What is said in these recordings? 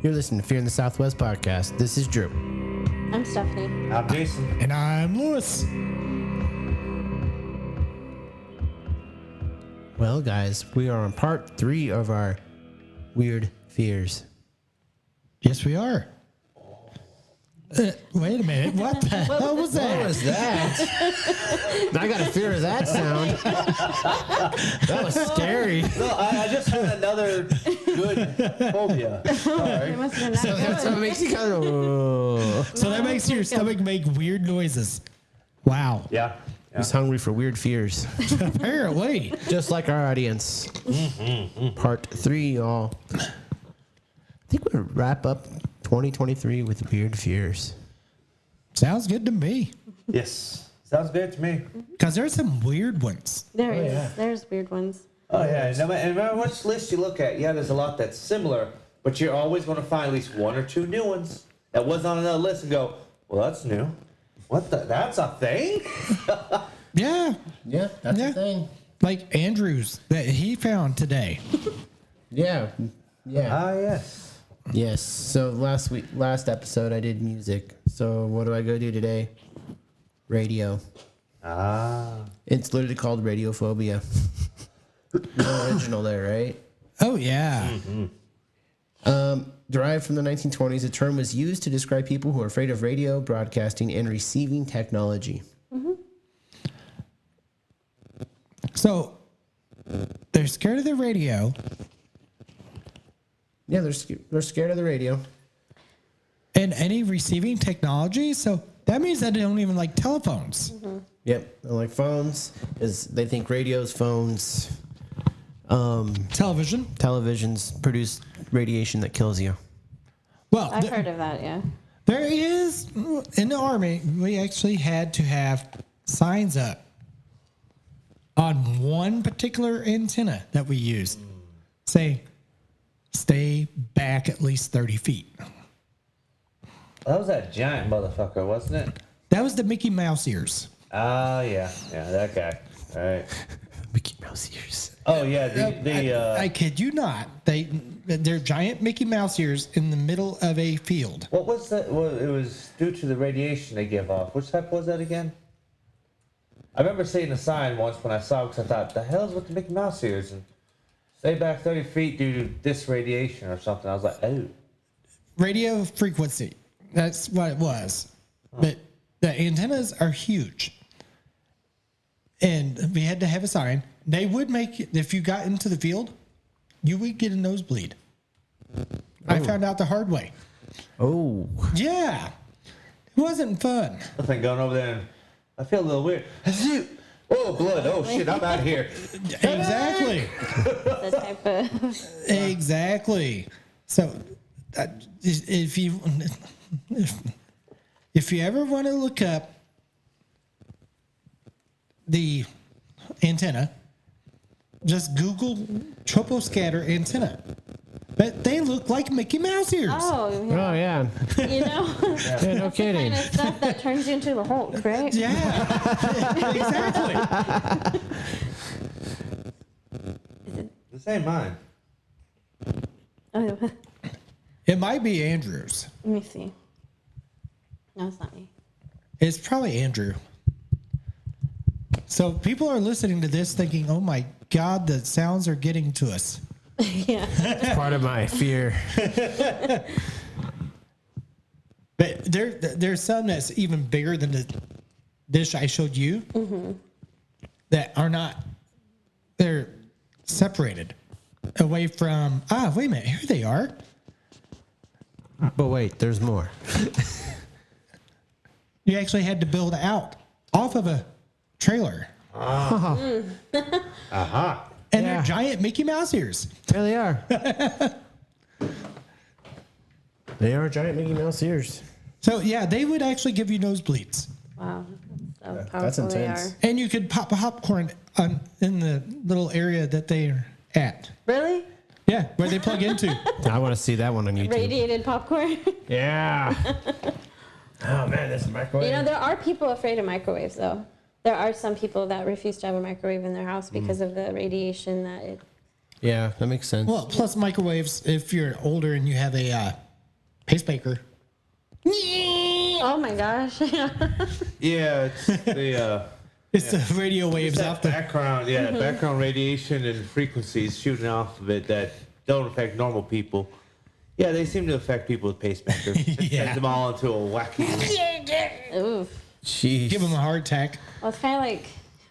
You're listening to Fear in the Southwest podcast. This is Drew. I'm Stephanie. I'm Jason. And I'm Lewis. Well, guys, we are on part 3 of our weird fears. Yes, we are. Wait a minute. What the hell was that? What was that? I got a fear of that sound. That was scary. No, I just had another good phobia. Sorry. It must have been that So good. it makes you kind of. Oh. So that makes your stomach make weird noises. Wow. Yeah. He's hungry for weird fears. Apparently. Just like our audience. Part 3, y'all. I think we're going to wrap up 2023 with weird fears. Sounds good to me. Yes. Sounds good to me. Because there's some weird ones. There is. yeah. There's weird ones. Oh, yeah. And no matter which list you look at, yeah, there's a lot that's similar, but you're always going to find at least one or two new ones that wasn't on another list and go, well, that's new. What the? That's a thing? Yeah. Yeah, that's Yeah. the thing. Like Andrew's that he found today. Yeah. Yeah. Ah, yes. Yes. So last episode, I did music. So what do I go do today? Radio. Ah. It's literally called radiophobia. No original there, right? Oh, yeah. Derived from the 1920s, the term was used to describe people who are afraid of radio, broadcasting, and receiving technology. So they're scared of the radio. Yeah, they're scared of the radio. And any receiving technology. So that means that they don't even like telephones. Yep. And like phones, they think radios, phones, Television. televisions produce radiation that kills you. Well, I've heard of that, yeah. there is, in the Army, we actually had to have signs up on one particular antenna that we used. Say, stay back at least 30 feet. That was that giant motherfucker, wasn't it? That was the Mickey Mouse ears. Ah, yeah. Yeah, that guy. All right. Mickey Mouse ears. Oh, yeah. I kid you not. They're giant Mickey Mouse ears in the middle of a field. What was that? Well, it was due to the radiation they give off. Which type was that again? I remember seeing the sign once when I saw it because I thought, the hell's with the Mickey Mouse ears? And stay back 30 feet due to this radiation or something. I was like, oh. Radio frequency. That's what it was. But the antennas are huge. And we had to have a sign. They would make, if you got into the field, you would get a nosebleed. I found out the hard way. Oh. Yeah. It wasn't fun. I think going over there and I feel a little weird. Oh, blood. Oh, shit. I'm out of here. Exactly. The type of. Exactly. So, if you ever want to look up the antenna, just Google troposcatter antenna. But they look like Mickey Mouse ears. Oh, Oh, yeah. you know? Yeah, no kidding. Kind of stuff that turns you into the Hulk, right? Yeah, exactly. This ain't mine. Oh, let It might be Andrew's. me see. No, it's not me. It's probably Andrew. So people are listening to this thinking, oh my God, the sounds are getting to us. Yeah. It's part of my fear. But there's some that's even bigger than the dish I showed you that are not, they're separated away from, wait a minute, here they are. But wait, there's more. You actually had to build out off of a trailer. Aha. And Yeah. they're giant Mickey Mouse ears. There they are. They are giant Mickey Mouse ears. So, yeah, they would actually give you nosebleeds. Wow. So That's powerful they intense. are. And you could pop popcorn in the little area that they're at. Really? Yeah, where they plug into. I want to see that one on YouTube. Radiated popcorn? Yeah. Oh, man, this microwave. You know, there are people afraid of microwaves, though. There are some people that refuse to have a microwave in their house because of the radiation that it. Yeah, that makes sense. Well, plus microwaves, if you're older and you have a Pacemaker. Oh my gosh. Yeah, it's the It's the radio it's waves that off the. background, background radiation and frequencies shooting off of it that don't affect normal people. Yeah, they seem to affect people with pacemakers. It Yeah. sends them all into a wacky. Ooh. Jeez. Give them a heart attack. Well, it's kind of like,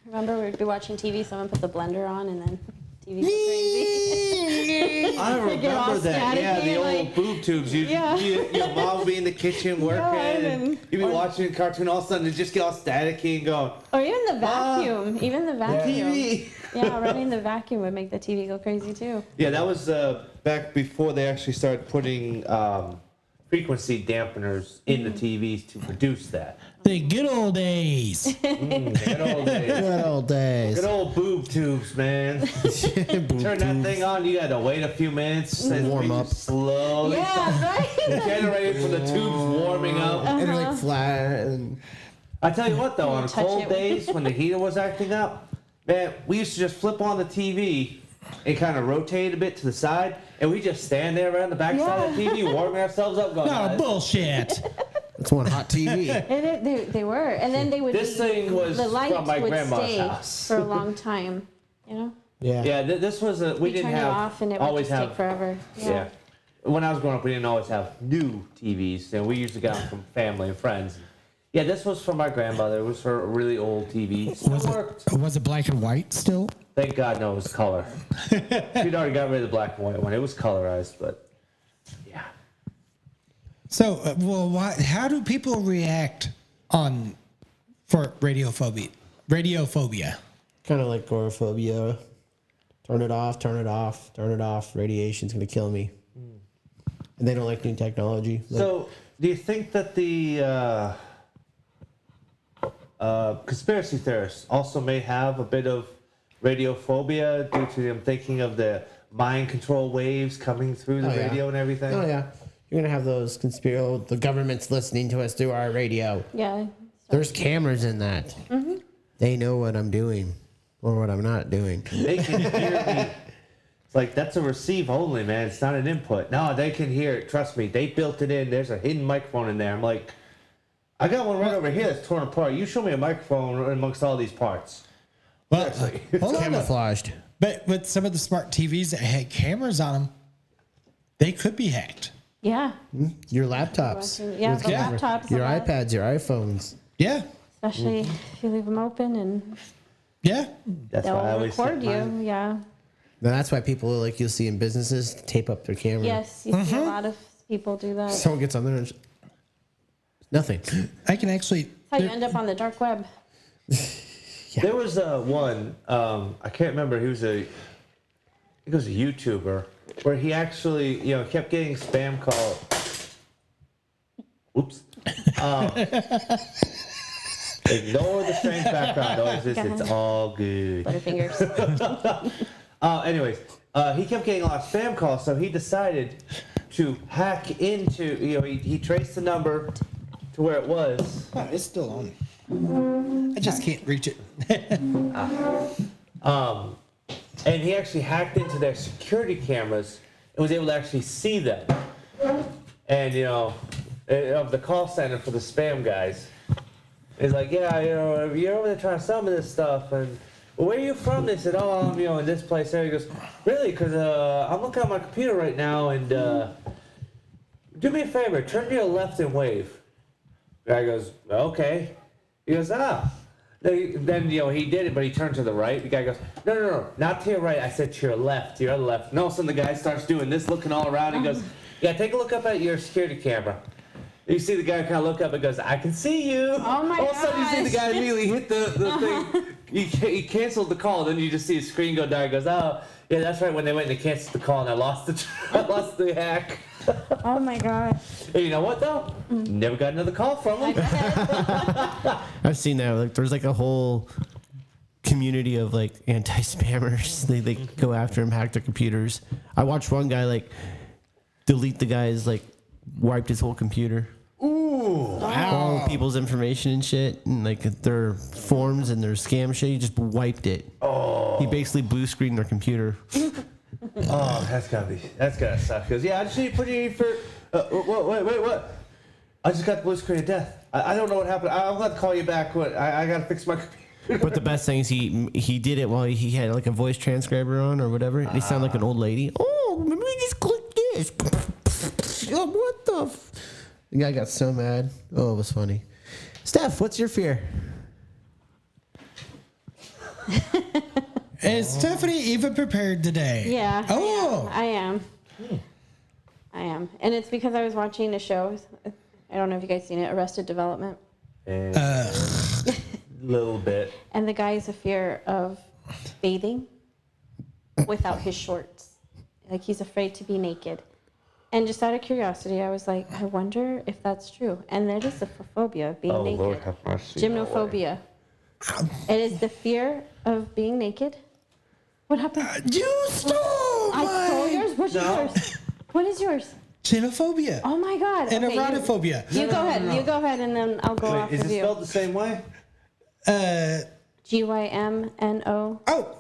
remember we'd be watching TV, someone put the blender on, and then TV go crazy. I get all remember that. Yeah, staticky, the old like- boob tubes. Yeah. Your mom would be in the kitchen working, and and- you'd be watching a cartoon. All of a sudden, it just get all staticky and going. Or even the vacuum. Even the vacuum. TV. Yeah, running the vacuum would make the TV go crazy too. Yeah, that was back before they actually started putting frequency dampeners in the TVs to produce that. The good old days. Good old days. Good old days. Good old boob tubes, man. Turn that thing on, you gotta wait a few minutes and Warm up. slowly Yeah, right? generate for the tubes warming up. And they're like flat and I tell you what though, on Touch cold it. days when the heater was acting up, man, we used to just flip on the TV and kind of rotate a bit to the side, and we just stand there around the back side of the TV, warming ourselves up, going, No "Ah, bullshit. that's one hot TV. And they were. And then they would. This thing was the light from my would grandma's stay house." for a long time. You know? Yeah. Yeah, this was a we You didn't turn it have off and it would always just have take forever. yeah. When I was growing up, we didn't always have new TVs, and we usually got them from family and friends. Yeah, this was from my grandmother. It was her really old TV. Still worked. Was it black and white still? Thank God, no, it was color. She'd already got rid of the black and white one. It was colorized, but yeah. So, how do people react for radiophobia? Radiophobia. Kind of like agoraphobia. Turn it off, turn it off, turn it off. Radiation's going to kill me. And they don't like new technology. Like, So, do you think that the conspiracy theorists also may have a bit of radiophobia due to them thinking of the mind control waves coming through the Oh, yeah. radio and everything? oh, yeah. You're going to have those the government's listening to us through our radio. Yeah. There's cameras in that. They know what I'm doing or what I'm not doing. They can hear me. It's like, that's a receive only, man. It's not an input. No, they can hear it. Trust me. They built it in. There's a hidden microphone in there. I'm like, I got one right over here that's torn apart. You show me a microphone amongst all these parts. Well, Seriously. hold on. Camouflaged. But with some of the smart TVs that had cameras on them, they could be hacked. Yeah. Your laptops. Yeah, with the camera. laptops. Your a lot. iPads, your iPhones. Yeah. Especially if you leave them open and Yeah. That's why I they'll always record set you. mine. Yeah. Now that's why people like you'll see in businesses tape up their camera. Yes, you see a lot of people do that. That's Someone gets on there and nothing. I can actually. how you end up on the dark web. There was one, I can't remember, he was a YouTuber, where he actually, kept getting spam call. Oops. Ignore the strange background noises. It's all good. Butterfingers. Anyways, he kept getting a lot of spam calls, so he decided to hack into, he traced the number to where it was. Oh, it's still on. I just can't reach it. And he actually hacked into their security cameras and was able to actually see them. And, of the call center for the spam guys. He's like, yeah, you're over there trying to sell me this stuff. And, well, where are you from? They said, oh, I'm, in this place there. He goes, really? Because I'm looking at my computer right now and do me a favor. Turn to your left and wave. The guy goes, okay. He goes, Then, he did it, but he turned to the right. The guy goes, no, not to your right. I said to your left, to your other left. And all of a sudden, the guy starts doing this, looking all around. He goes, yeah, take a look up at your security camera. You see the guy kind of look up and goes, I can see you. Oh, my All of a sudden, you see the gosh. guy immediately hit the thing. He canceled the call. Then you just see his screen go down. He goes, oh, yeah, that's right. When they went and they canceled the call, and I lost the hack. Oh my god. And you know what, though? Never got another call from him. I've seen that. Like, there's like a whole community of like anti-spammers. They go after him, hack their computers. I watched one guy like delete the guy's like wiped his whole computer. Ooh. All people's information and shit, and like their forms and their scam shit. He just wiped it. Oh. He basically blue screened their computer. Oh, that's gotta suck. Because I just need to put you in for. Wait, what? I just got the blue screen of death. I don't know what happened. I'm gonna call you back. I gotta fix my computer. But the best thing is he did it while he had like a voice transcriber on or whatever. And he sounded like an old lady. Oh, let me just click this. Oh, what the? The guy got so mad. Oh, it was funny. Steph, what's your fear? Is Stephanie even prepared today? Yeah. Oh. I am. I am. And it's because I was watching a show. I don't know if you guys seen it, Arrested Development. A little bit. And the guy has a fear of bathing without his shorts. Like he's afraid to be naked. And just out of curiosity, I was like, I wonder if that's true. And that is a phobia of being naked. Lord have mercy. Gymnophobia. It is the fear of being naked. What happened? You stole I stole yours? What's yours? What is yours? Xenophobia Oh my God. and Okay, erotophobia. You go ahead. You go ahead, and then I'll go Wait, off is of it you. spelled the same way? Gymno. Oh.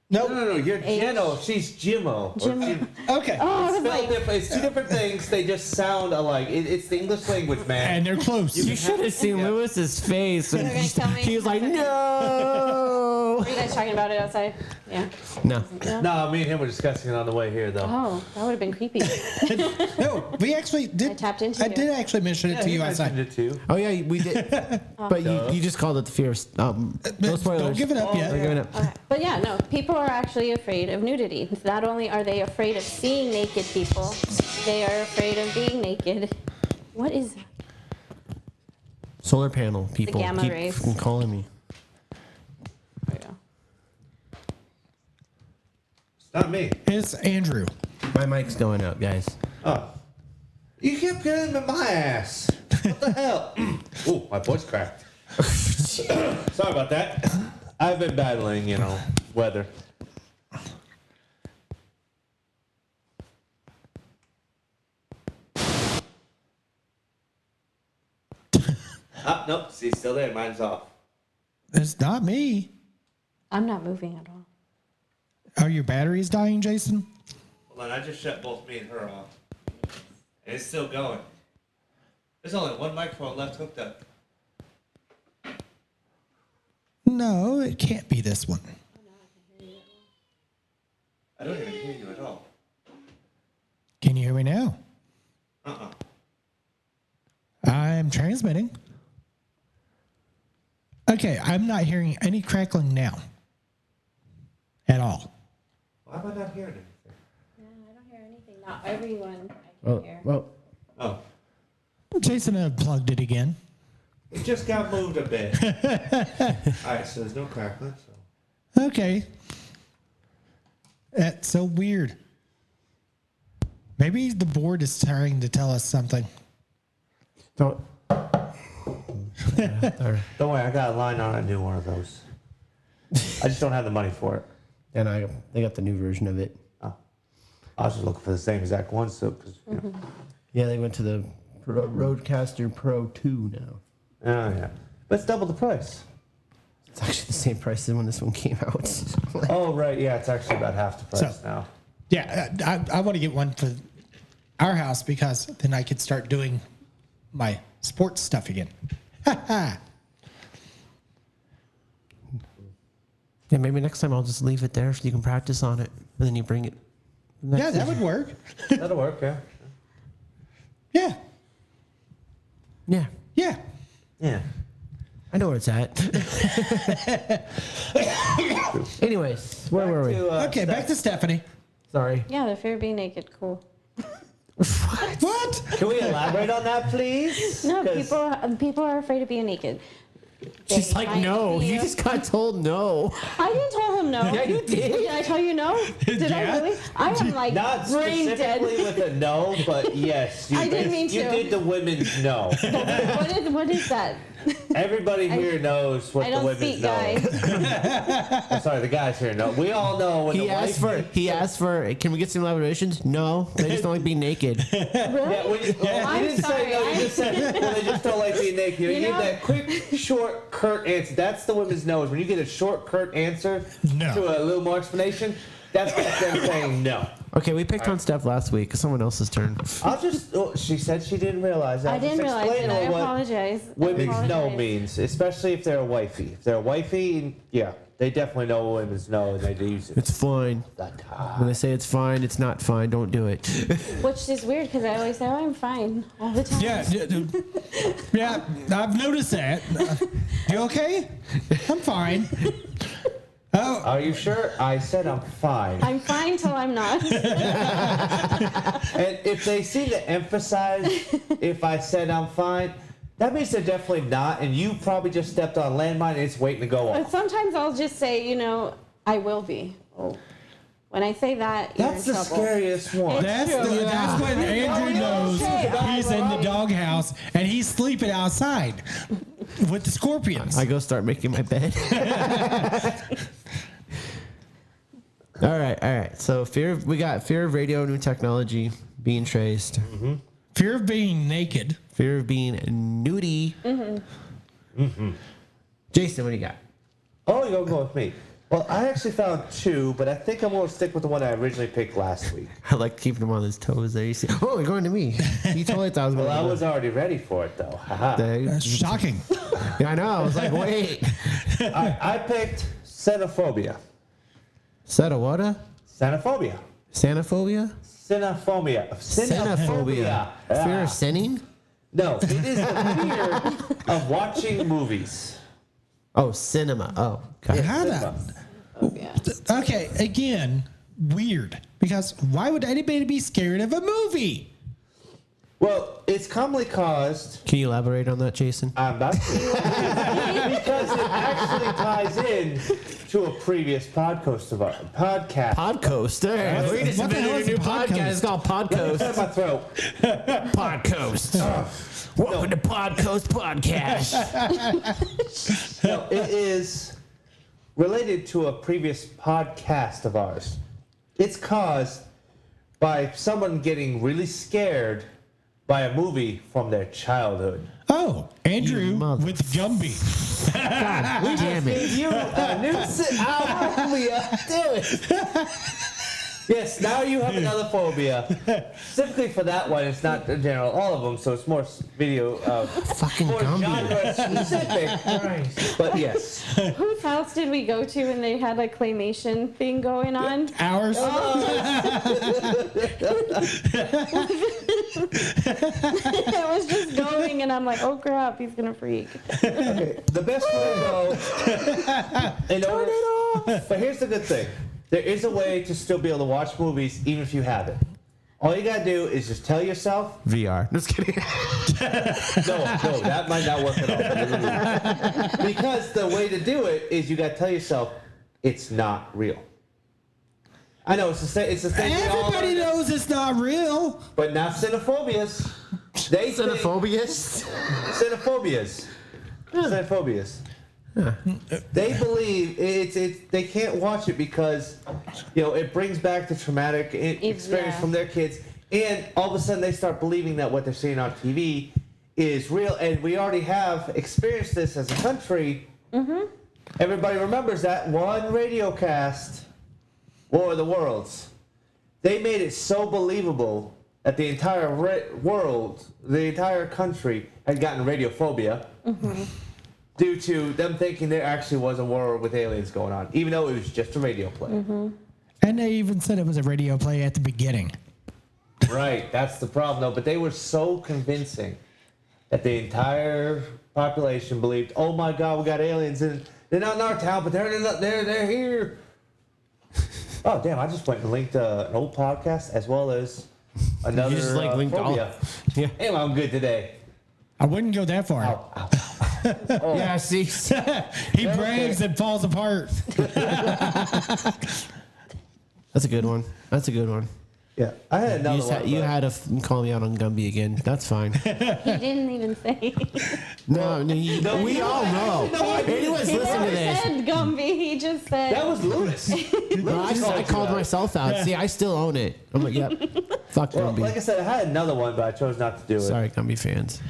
Nope. No. You're Gino. She's Jimmo. Jim. Okay. Oh, I was Spelled like, different. It's two different things. They just sound alike. It's the English language, man. And they're close. You should have seen Lewis's face. When They're gonna tell me. he was like, no. Were you guys talking about it outside? Yeah. No. No, me and him were discussing it on the way here, though. Oh, that would have been creepy. No, we actually did. I tapped into I you. did actually mention it to you outside. It too. Oh, yeah, we did. But you just called it the fear of... no spoilers. Don't give it up yet. We're giving up. Okay. But yeah, no, people are actually afraid of nudity. Not only are they afraid of seeing naked people, they are afraid of being naked. What is that? Solar panel people gamma keep rays. fucking calling me. There you go. It's not me. It's Andrew. My mic's going out, guys. Oh. You kept getting him in my ass. What the hell? Ooh, my voice cracked. Sorry about that. I've been battling, weather. Nope. See, still there. Mine's off. It's not me. I'm not moving at all. Are your batteries dying, Jason? Hold on, I just shut both me and her off. And it's still going. There's only one microphone left hooked up. No, it can't be this one. I don't even hear you at all. Can you hear me now? Uh-uh. I'm transmitting. Okay, I'm not hearing any crackling now. At all. Why am I not hearing anything? No, I don't hear anything. Not everyone I can hear. Well, Oh. Jason unplugged it again. It just got moved a bit. Alright, so there's no crackling, so. Okay. That's so weird. Maybe the board is trying to tell us something. don't. Don't worry, I got a line on a new one of those. I just don't have the money for it. And they got the new version of it. Oh. I was just looking for the same exact one, so. 'Cause, Yeah, they went to the Rodecaster Pro 2 now. Oh, yeah. But it's double the price. It's actually the same price as when this one came out. Oh, right. Yeah, it's actually about half the price So- now. Yeah, I want to get one for our house because then I could start doing my sports stuff again. Yeah, maybe next time I'll just leave it there so you can practice on it. And then you bring it. Yeah, that would work. That'll work, yeah. Yeah. Yeah. Yeah. Yeah. I know where it's at. Anyways, where were we? Okay, back to Stephanie. Sorry. Yeah, the fear of being naked. Cool. What? Can we elaborate on that, please? No, 'Cause- people are afraid of being naked. She's They like, might no. be You just got told no. I didn't tell him no. Yeah, you did. Did I tell you no? Did I Yeah. really? I am like Not brain dead. specifically with a no, but yes. You I didn't mean You to. did the women's no. What is that? Everybody here knows what I the don't women's speak, know. guys. I'm sorry, the guys here know. We all know when He the asked wife... for, can we get some elaborations? No. They just don't like being naked. Really? Yeah, when you, I'm you didn't sorry. say no, you just said well, they just don't like being naked. You You gave know- that quick, short, curt answer. That's the women's no. Is when you get a short, curt answer No. to a little more explanation. That's them saying no. Okay, we picked on Steph last week. It's someone else's turn. I'll just. Oh, she said she didn't realize that. I didn't Just realize explain it. I her what apologize. Women's no means, especially if they're a wifey. If they're a wifey, yeah, they definitely know what women's no, and they do use it. It's fine. When they say it's fine, it's not fine. Don't do it. Which is weird because I always say, oh, I'm fine all the time. Yeah, I've noticed that. You okay? I'm fine. Oh, Are you sure? I said I'm fine. I'm fine till I'm not. And if they seem to emphasize if I said I'm fine, that means they're definitely not, and you probably just stepped on a landmine and it's waiting to go But off. sometimes I'll just say, I will be. Oh. When I say that, That's you're the in trouble. scariest one. that's when Andrew knows he's in the doghouse and he's sleeping outside with the scorpions. I go start making my bed. All right. So we got fear of radio, new technology, being traced, Fear of being naked. fear of being nudie. Jason, what do you got? Oh, you're going to go with me. Well, I actually found two, but I think I'm going to stick with the one I originally picked last week. I like keeping him on his toes there. You see? Oh, you're going to me. You totally thought I was going Well, I to was already ready for it, though. Haha. That's shocking. Yeah, I know. I was like, wait. I picked xenophobia. What? Xenophobia. Xenophobia? Xenophobia. Xenophobia. Fear of sinning? No, it is the fear of watching movies. Oh, cinema. Oh, God. How Cinema. Okay, again, weird. Because why would anybody be scared of a movie? Well, it's commonly caused. Can you elaborate on that, Jason? I'm about to because it actually ties in to a previous podcast of our podcast. Podcoast. There. We just What the hell invented a is new a podcast. podcast? It's called Clear Podcoast. my throat. Podcoast. Welcome to Podcoast Podcast. No, it is related to a previous podcast of ours. It's caused by someone getting really scared by a movie from their childhood. Oh, Andrew You mother- with Gumby. God damn it. You a new phobia. Do it. Yes, now you have another phobia. Specifically for that one, it's not in general all of them, so it's more video Fucking more Gumby. genre specific. But yes. Whose house did we go to and they had a claymation thing going on? Ours. It was just going, and I'm like, oh crap, he's gonna freak. Okay, the best way to go. But here's the good thing: there is a way to still be able to watch movies even if you have it. All you gotta do is just tell yourself. VR. Just kidding. No, that might not work at all. Because the way to do it is you gotta tell yourself it's not real. I know it's the same. It's the same. Everybody knows it's not real. But not xenophobias. They think- Xenophobias. Xenophobias. Xenophobias. They believe it's they can't watch it because it brings back the traumatic experience Yeah. from their kids, and all of a sudden they start believing that what they're seeing on TV is real. And we already have experienced this as a country. Mm-hmm. Everybody remembers that one radio cast, War of the Worlds. They made it so believable that the entire world, the entire country, had gotten radiophobia. Mm-hmm. Due to them thinking there actually was a war with aliens going on, even though it was just a radio play. Mm-hmm. And they even said it was a radio play at the beginning. Right, that's the problem, though. But they were so convincing that the entire population believed, "Oh my God, we got aliens, and they're not in our town, but they're here." Oh damn! I just went and linked an old podcast as well as another You just linked phobia. Yeah. Anyway, I'm good today. I wouldn't go that far. Ow, ow. Yeah, see. He brags and falls apart. That's a good one. That's a good one. Yeah, I had another one. You but- had to call me out on Gumby again. That's fine. He didn't even say. No, we all know. Anyone's He listening never to this. said Gumby. He just said. That was Lewis. No, I called myself out. See, I still own it. I'm like, yep. Fuck Well, Gumby. like I said, I had another one, but I chose not to do it. Sorry, Gumby fans.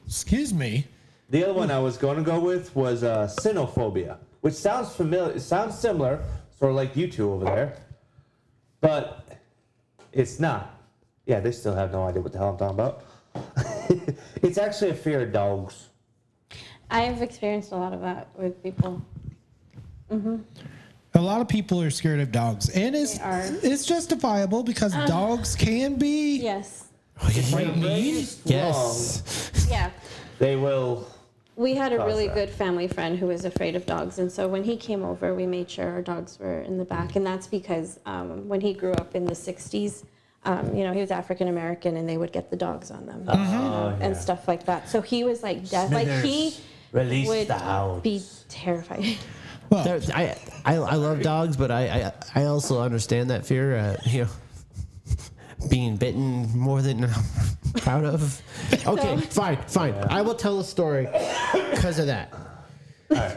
Excuse me. The other one I was going to go with was xenophobia, which sounds familiar. It sounds similar. sort of like you two over there. But it's not. Yeah, they still have no idea what the hell I'm talking about. It's actually a fear of dogs. I've experienced a lot of that with people. A lot of people are scared of dogs, and They are. it's justifiable because dogs can be. Yes. If they're raised Yes. Yeah. they will. We had a Cause really that. good family friend who was afraid of dogs, and so when he came over, we made sure our dogs were in the back, and that's because when he grew up in the '60s, he was African American, and they would get the dogs on them and stuff like that. So he was like, like he Release would the hounds. be terrified. Well, I love dogs, but I also understand that fear. Being bitten more than I'm proud of. Okay, fine. I will tell a story because of that.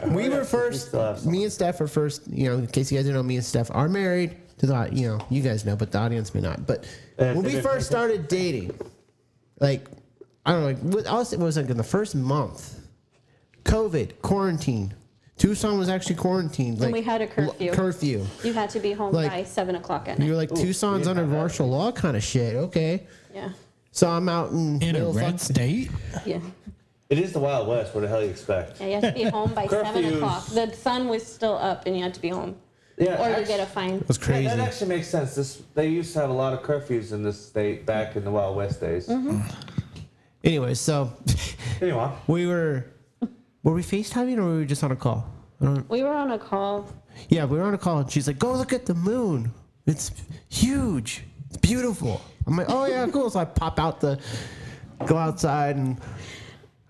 We were first. Me and Steph were first. In case you guys don't know, me and Steph are married. To the, you guys know, but the audience may not. But when we first started dating, like I don't know, it was like in the first month, COVID, quarantine. Tucson was actually quarantined. And we had a curfew. Curfew. You had to be home by 7 o'clock at night. You're like Tucson's under martial law kind of shit. Okay. Yeah. So I'm out in in a red state. Yeah. It is the Wild West. What the hell you expect? Yeah, you have to be home by 7 Curfews. o'clock. The sun was still up, and you had to be home, Yeah, or you actually- get a fine. It was crazy. That actually makes sense. They used to have a lot of curfews in this state back in the Wild West days. Anyway, so Anyway, were we FaceTiming or were we just on a call? We were on a call. Yeah, we were on a call and she's like, go look at the moon. It's huge. It's beautiful. I'm like, oh yeah, cool. So I go outside and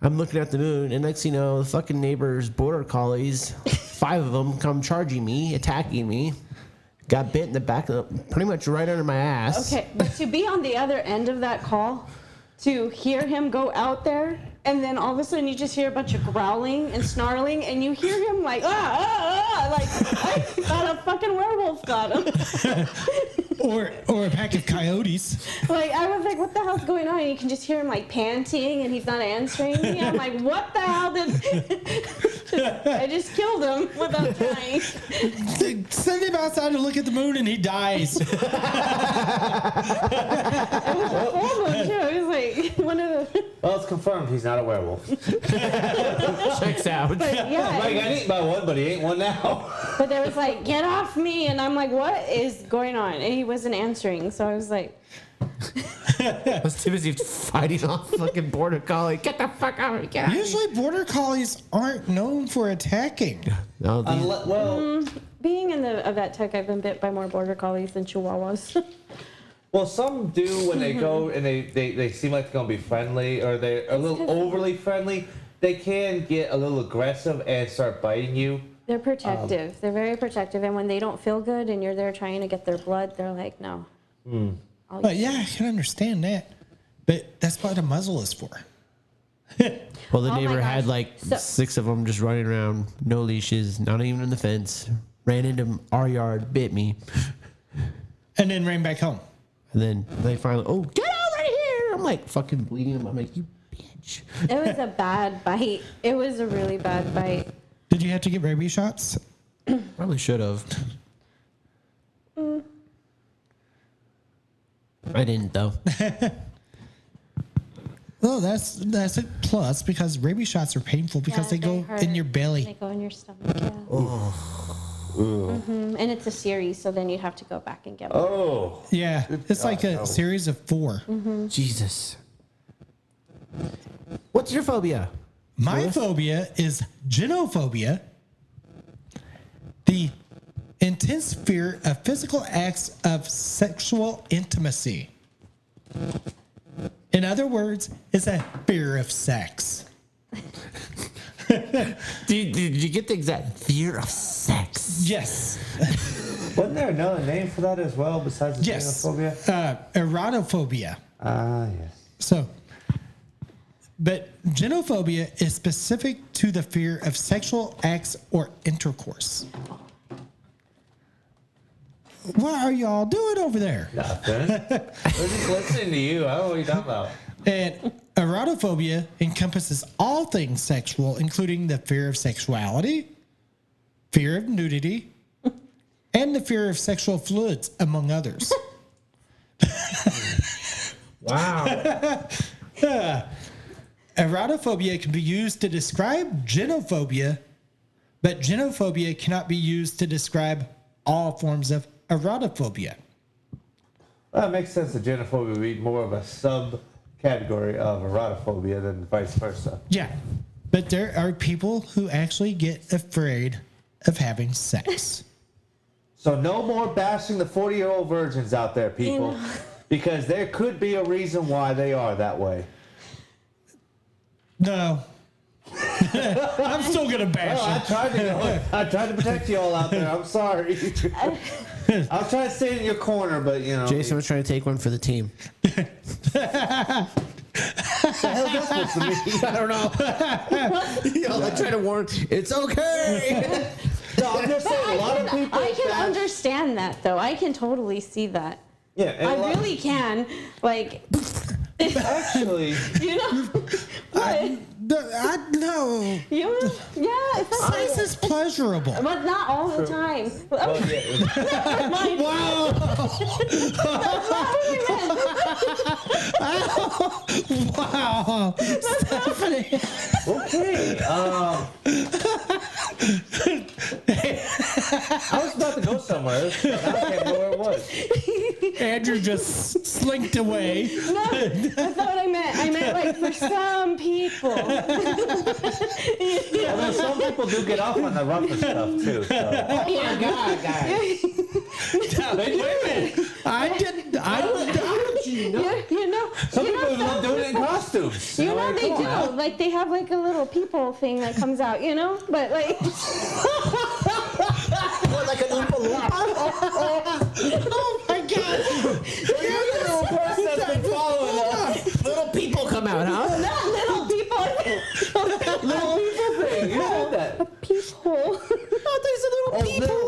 I'm looking at the moon and next thing you know, the fucking neighbor's border collies, 5 of them come charging me, attacking me. Got bit in the back pretty much right under my ass. Okay, but to be on the other end of that call, to hear him go out there, and then all of a sudden you just hear a bunch of growling and snarling, and you hear him like, like I thought a fucking werewolf got him. Or a pack of coyotes. Like, I was like, what the hell's going on? And you can just hear him like panting, and he's not answering me. I'm like, what the hell I just killed him without trying. Send him outside to look at the moon and he dies. It was a full moon too. It was like one of the. well, it's confirmed he's not a werewolf. Checks out. But yeah, I got eaten by one, but he ain't one now. but there was like, get off me, and I'm like, what is going on? And he wasn't answering, so I was like, I was too busy fighting off fucking border collie. Get the fuck out of here. Usually border collies aren't known for attacking. No, these, Well, being in a vet tech, I've been bit by more border collies than chihuahuas. well, some do when they go and they seem like they're gonna be friendly or they're a little overly friendly. They can get a little aggressive and start biting you. They're protective. They're very protective, and when they don't feel good and you're there trying to get their blood, they're like, no. But yeah, I can understand that. But that's what a muzzle is for. well, the Oh my neighbor had gosh. like So- 6 of them just running around, no leashes, not even in the fence. Ran into our yard, bit me, And then ran back home. and then they finally, oh, get over here! I'm like fucking bleeding them. I'm like, you bitch. It was a bad bite. It was a really bad bite. Did you have to get rabies shots? Probably should have. I didn't though. Well, that's a plus because rabies shots are painful because Yeah, they go hurt. in your They belly. go in your stomach, yeah. And it's a series, so then you'd have to go back and get one. Oh, Yeah, it's like a series of 4. Jesus. What's your phobia? My phobia is genophobia, the intense fear of physical acts of sexual intimacy. In other words, it's a fear of sex. Did you get the exact fear of sex? Yes. wasn't there another name for that as well besides the Yes. xenophobia? Erotophobia. Ah, yes. So, but genophobia is specific to the fear of sexual acts or intercourse. What are y'all doing over there? Nothing. We're just listening to you. I don't know what you're talking about. And erotophobia encompasses all things sexual, including the fear of sexuality, fear of nudity, and the fear of sexual fluids, among others. Wow. Erotophobia can be used to describe genophobia, but genophobia cannot be used to describe all forms of erotophobia. Well, it makes sense that genophobia would be more of a subcategory of erotophobia than vice versa. Yeah, but there are people who actually get afraid of having sex. So no more bashing the 40-year-old virgins out there, people, because there could be a reason why they are that way. No. I'm still going to bash Oh, I tried to protect you all out there. I'm sorry. I was trying to stay in your corner, but you know. Jason was trying to take one for the team. What the hell is that supposed to mean? I don't know. Y'all like trying to warn. It's okay. No, I'm just saying a lot of people. I can understand that, though. I can totally see that. Yeah, and I really can. Like, actually. you know, what? No. You know, yeah, if that's Sex is pleasurable. but not all the time. Well, yeah. Mind. Wow. Wow. Stephanie. Okay. I was about to go somewhere. I can't know where it was. Andrew just slinked away. No, that's not what I meant. I meant like for some people. Although some people do get off on the rougher stuff too. So. Oh my God, guys. Wait a minute. You know, Some you people know, love doing it in costumes. you know they come do. on now. Like they have like a little people thing that comes out, you know? But like What, like an Oompa Loompa? Oh my God. You're the person that's been following us. Little people come out, huh? not little people. Little people thing. You said that. People. Oh, there's a little people.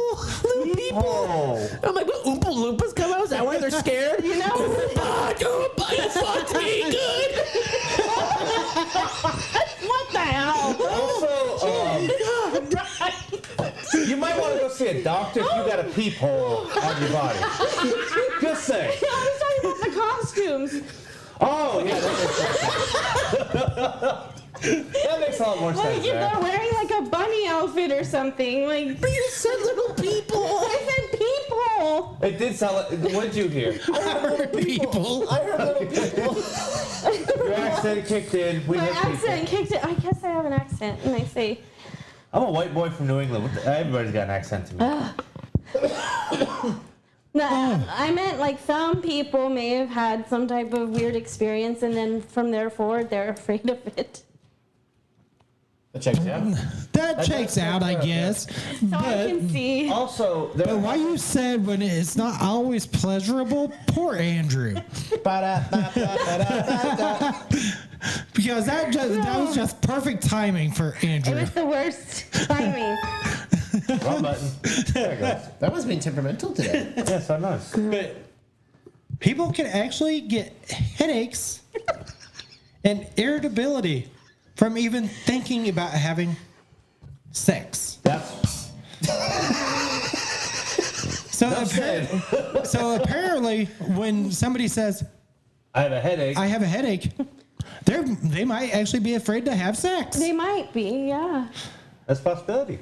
Little people. Oh. I'm like, what, Oompa Loompas come out? Is that why they're scared? You know? Oompa, Oompa, you fucked me good. What the hell? Also, you might want to go see a doctor if you got a peephole on your body. Just say. I was talking about the costumes. Oh, yeah, that makes a lot more Like sense. if they're There. wearing like a bunny outfit or something. Like But you said little people. I said people. It did sound like. What did you hear? People. I heard little people. Your accent kicked in. We My hit people. accent kicked it. I guess I have an accent, and I say. I'm a white boy from New England. Everybody's got an accent to me. No, I meant like some people may have had some type of weird experience, and then from there forward, they're afraid of it. That checks out. That checks out, I guess. So I can see. Also, But why you said when it's not always pleasurable? Poor Andrew. Because that was just perfect timing for It Andrew. was the worst timing. wrong button. There it goes. That was being temperamental today. Yeah, so nice. But people can actually get headaches and irritability from even thinking about having sex. That's So apparently, when somebody says, I have a headache. I have a headache, they might actually be afraid to have sex. They might be, yeah. That's a possibility.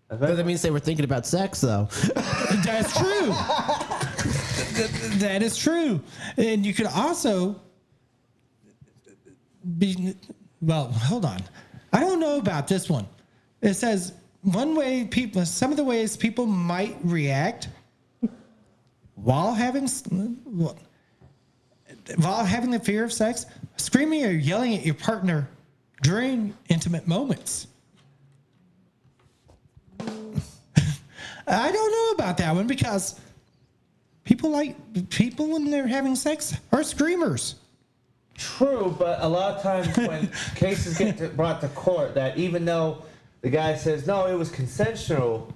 That's But very- that means they were thinking about sex, though. That's true. That is true. And you could also be, well, hold on. I don't know about this one. It says some of the ways people might react while having the fear of sex, screaming or yelling at your partner during intimate moments. I don't know about that one because people when they're having sex are screamers. True, but a lot of times when cases get brought to court, that even though the guy says, no, it was consensual,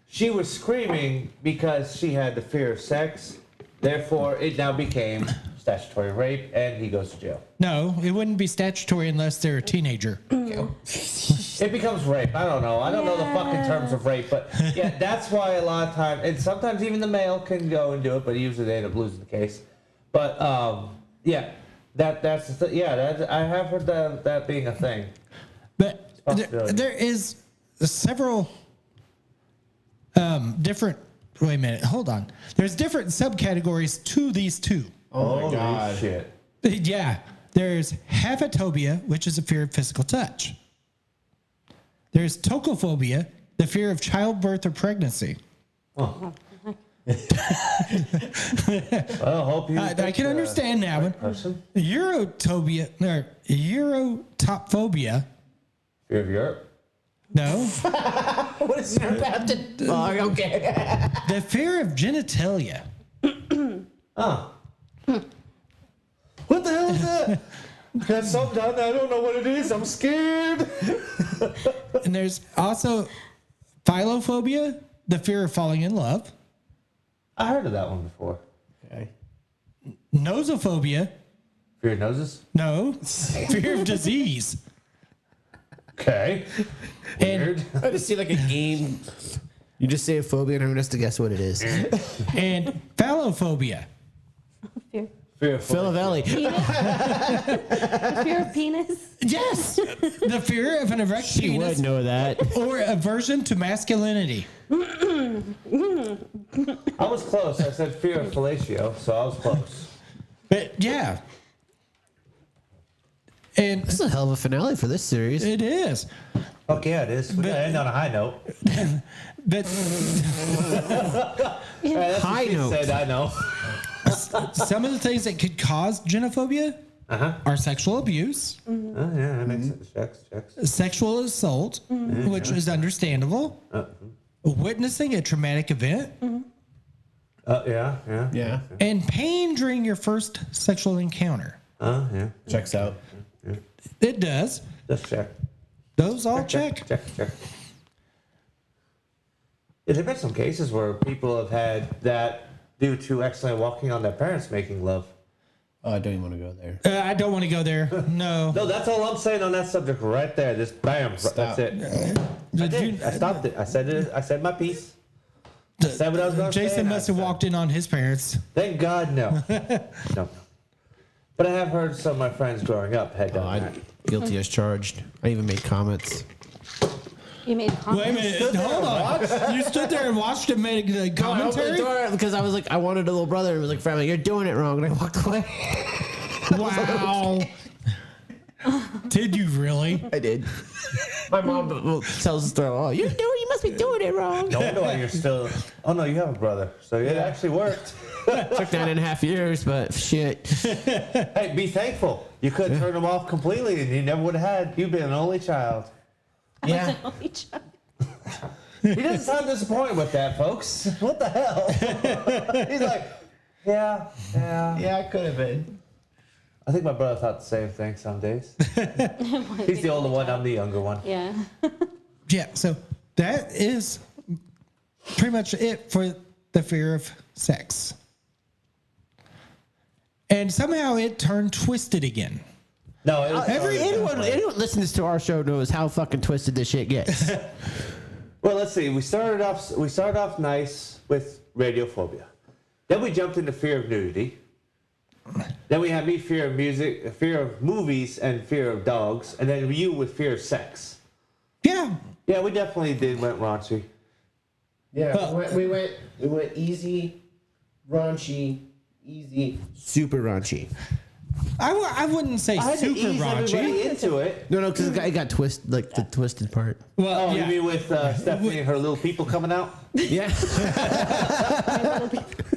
she was screaming because she had the fear of sex. Therefore, it now became statutory rape, and he goes to jail. No, it wouldn't be statutory unless they're a teenager. It becomes rape. I don't know. I don't know the fucking terms of rape, but yeah, that's why a lot of times, and sometimes even the male can go and do it, but usually they end up losing the case. But yeah, that's the I have heard that being a thing. But Possibility. there is several different. Wait a minute. Hold on. There's different subcategories to these two. Oh my Holy God. shit! Yeah. There's hapatophobia, which is a fear of physical touch. There's tocophobia, the fear of childbirth or pregnancy. Oh. Well, hope you. I can understand that one. Person. Eurotophobia, or Eurotophobia. Fear of Europe. No. What is your Baptist? Oh, okay. The fear of genitalia. Oh. What the hell is that? Got something down there. I don't know what it is. I'm scared. And there's also philophobia, the fear of falling in love. I heard of that one before. Okay. Nosophobia. Fear of noses. No. Fear of disease. Okay. And- Weird. I just see like a game. You just say a phobia and everyone has to guess what it is. And phallophobia. Fear. Fear of Philavelli. Fear of penis. Yes. The fear of an erect She penis would know that. or aversion to masculinity. I was close. I said fear of fellatio, so I was close. But yeah. And This is a hell of a finale for this series. it is. Fuck yeah, it is. We gotta end on a high note. But Hey, that's High what she note. said, I know. some of the things that could cause genophobia are sexual abuse, Oh yeah, that makes sense. Checks. sexual assault, which is understandable, witnessing a traumatic event, Yeah. Yeah. and pain during your first sexual encounter. Yeah. Checks out. It does. Just check. Those all check. Check. Yeah, there've been some cases where people have had that due to accidentally walking on their parents making love. Oh, I don't even want to go there. I don't want to go there. No. No, that's all I'm saying on that subject right there. Just bam. Stop. That's it. I did. I stopped it. I said it. I said my piece. I said what I was going to say. Jason and I must have said- walked in on his parents. Thank God, no. No. But I have heard some of my friends growing up had done that. Guilty as charged. I even made comments. You made comments. Wait a minute. Hold on. You stood there and watched him make the I opened the commentary? door because I was like, I wanted a little brother. And was like, "Family, you're doing it wrong," and I walked away. Wow. Did you really? I did. My mom tells the story. Oh, you must be doing it wrong. No wonder why you're still. Oh no, you have a brother, so it actually worked. Took 9.5 years, but shit. Hey, be thankful. You could have turned him off completely, and you never would have had. You've been an only child. Yeah. Only child. He doesn't sound disappointed with that, folks. What the hell? He's like, yeah. Yeah, I could have been. I think my brother thought the same thing some days. He's the older one. I'm the younger one. Yeah. Yeah, so that is pretty much it for the fear of sex. And somehow it turned twisted again. No, it was Anyone listens to our show knows how fucking twisted this shit gets. Well, let's see. We started off nice with radiophobia. Then we jumped into fear of nudity. Then we had me fear of music, fear of movies, and fear of dogs, and then you with fear of sex. Yeah. Yeah, we definitely went raunchy. Yeah, we went easy, raunchy, easy, super raunchy. I wouldn't say I had to super ease everybody raunchy. into it. No, because it got twisted, like the twisted part. Well, Oh, yeah. you mean with Stephanie and her little people coming out? Yeah.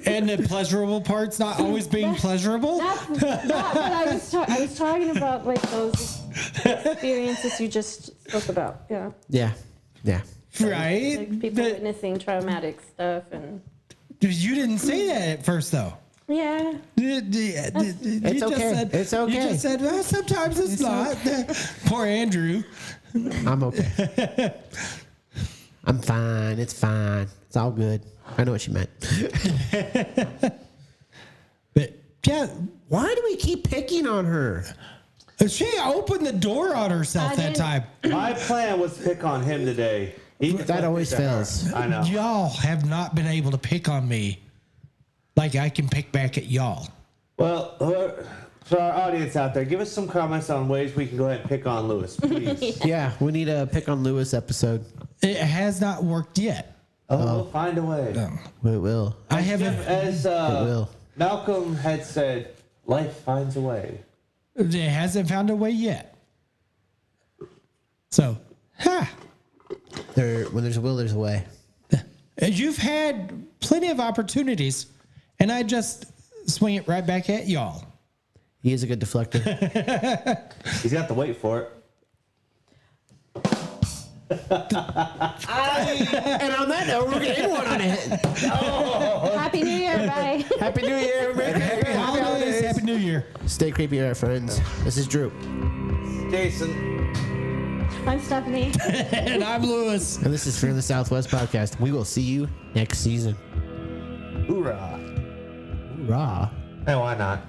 And the pleasurable parts not always being pleasurable. That's what I was talking about, like those experiences you just spoke about. Yeah. Yeah. Right? Like people But witnessing traumatic stuff and. you didn't say that at first, though. Yeah. It's okay. It's okay. You just said, well, sometimes it's not. Poor Andrew. I'm okay. I'm fine. It's fine. It's all good. I know what you meant. But yeah, Why do we keep picking on her? She opened the door on herself I that didn't- time. My plan was to pick on him today. That always fails. I know. Y'all have not been able to pick on me like I can pick back at y'all. Well, for our audience out there, give us some comments on ways we can go ahead and pick on Lewis, please. Yeah, we need a pick on Lewis episode. It has not worked yet. We'll find a way. We will. I haven't. As will. Malcolm had said, life finds a way. It hasn't found a way yet. So, When there's a will, there's a way. you've had plenty of opportunities, and I just swing it right back at y'all. He is a good deflector. He's got to wait for it. And on that note, we're getting one on it. Happy New Year. Bye. Happy New Year. Happy holidays. Happy New Year. Stay creepy, our friends. This is Drew. Jason. I'm Stephanie. And I'm Lewis. And this is Fear in the Southwest podcast. We will see you next season. Hoorah. Hoorah. Hey, why not?